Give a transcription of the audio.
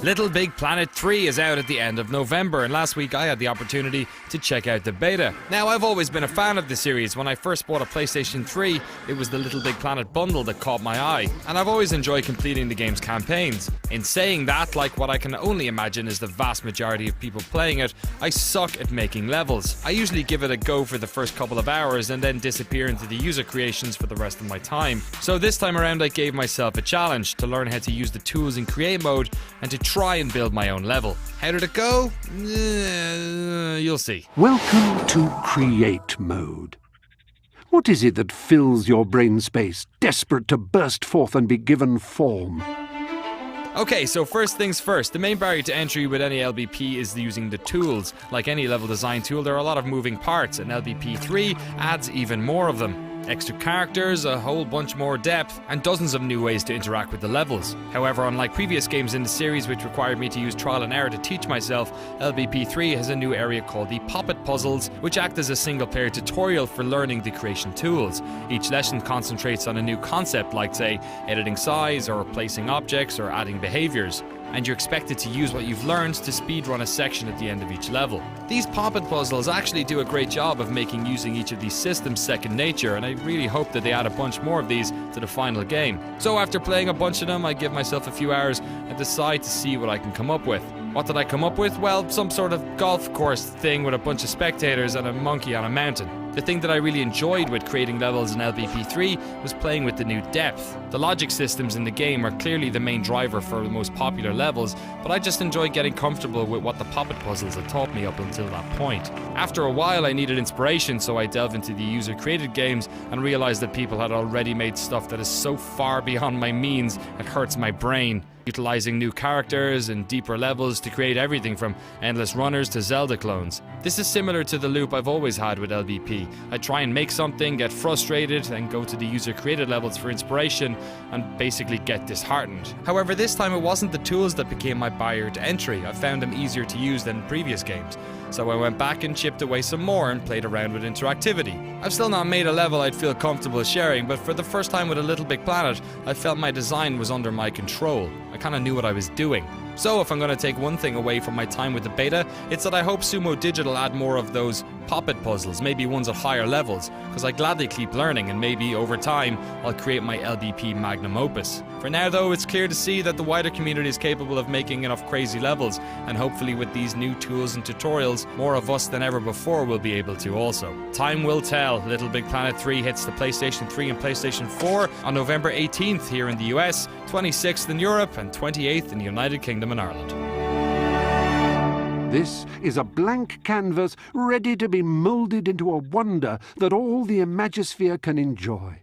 Little Big Planet 3 is out at the end of November, and last week I had the opportunity to check out the beta. Now, I've always been a fan of the series. When I first bought a PlayStation 3, it was the Little Big Planet bundle that caught my eye, and I've always enjoyed completing the game's campaigns. In saying that, like what I can only imagine is the vast majority of people playing it, I suck at making levels. I usually give it a go for the first couple of hours and then disappear into the user creations for the rest of my time. So this time around I gave myself a challenge to learn how to use the tools in create mode and to try and build my own level. How did it go? You'll see. Welcome to create mode. What is it that fills your brain space, desperate to burst forth and be given form? Okay, so first things first, the main barrier to entry with any LBP is using the tools. Like any level design tool, there are a lot of moving parts, and LBP 3 adds even more of them. Extra characters, a whole bunch more depth, and dozens of new ways to interact with the levels. However, unlike previous games in the series which required me to use trial and error to teach myself, LBP 3 has a new area called the Poppet Puzzles, which act as a single-player tutorial for learning the creation tools. Each lesson concentrates on a new concept like, say, editing size, or placing objects, or adding behaviors. And you're expected to use what you've learned to speedrun a section at the end of each level. These Poppet Puzzles actually do a great job of making using each of these systems second nature, and I really hope that they add a bunch more of these to the final game. So after playing a bunch of them, I give myself a few hours and decide to see what I can come up with. What did I come up with? Well, some sort of golf course thing with a bunch of spectators and a monkey on a mountain. The thing that I really enjoyed with creating levels in LBP3 was playing with the new depth. The logic systems in the game are clearly the main driver for the most popular levels, but I just enjoy getting comfortable with what the Poppet Puzzles had taught me up until that point. After a while I needed inspiration, so I delved into the user-created games and realized that people had already made stuff that is so far beyond my means it hurts my brain. Utilizing new characters and deeper levels to create everything from endless runners to Zelda clones. This is similar to the loop I've always had with LBP. I try and make something, get frustrated, then go to the user-created levels for inspiration and basically get disheartened. However, this time it wasn't the tools that became my barrier to entry. I found them easier to use than previous games. So I went back and chipped away some more and played around with interactivity. I've still not made a level I'd feel comfortable sharing, but for the first time with a Little Big Planet, I felt my design was under my control. I kinda knew what I was doing. So if I'm gonna take one thing away from my time with the beta, it's that I hope Sumo Digital add more of those Poppet Puzzles, maybe ones at higher levels, because I gladly keep learning and maybe over time I'll create my LBP magnum opus. For now though, it's clear to see that the wider community is capable of making enough crazy levels, and hopefully with these new tools and tutorials, more of us than ever before will be able to also. Time will tell. Little Big Planet 3 hits the PlayStation 3 and PlayStation 4 on November 18th here in the US, 26th in Europe, and 28th in the United Kingdom and Ireland. This is a blank canvas ready to be moulded into a wonder that all the Imagisphere can enjoy.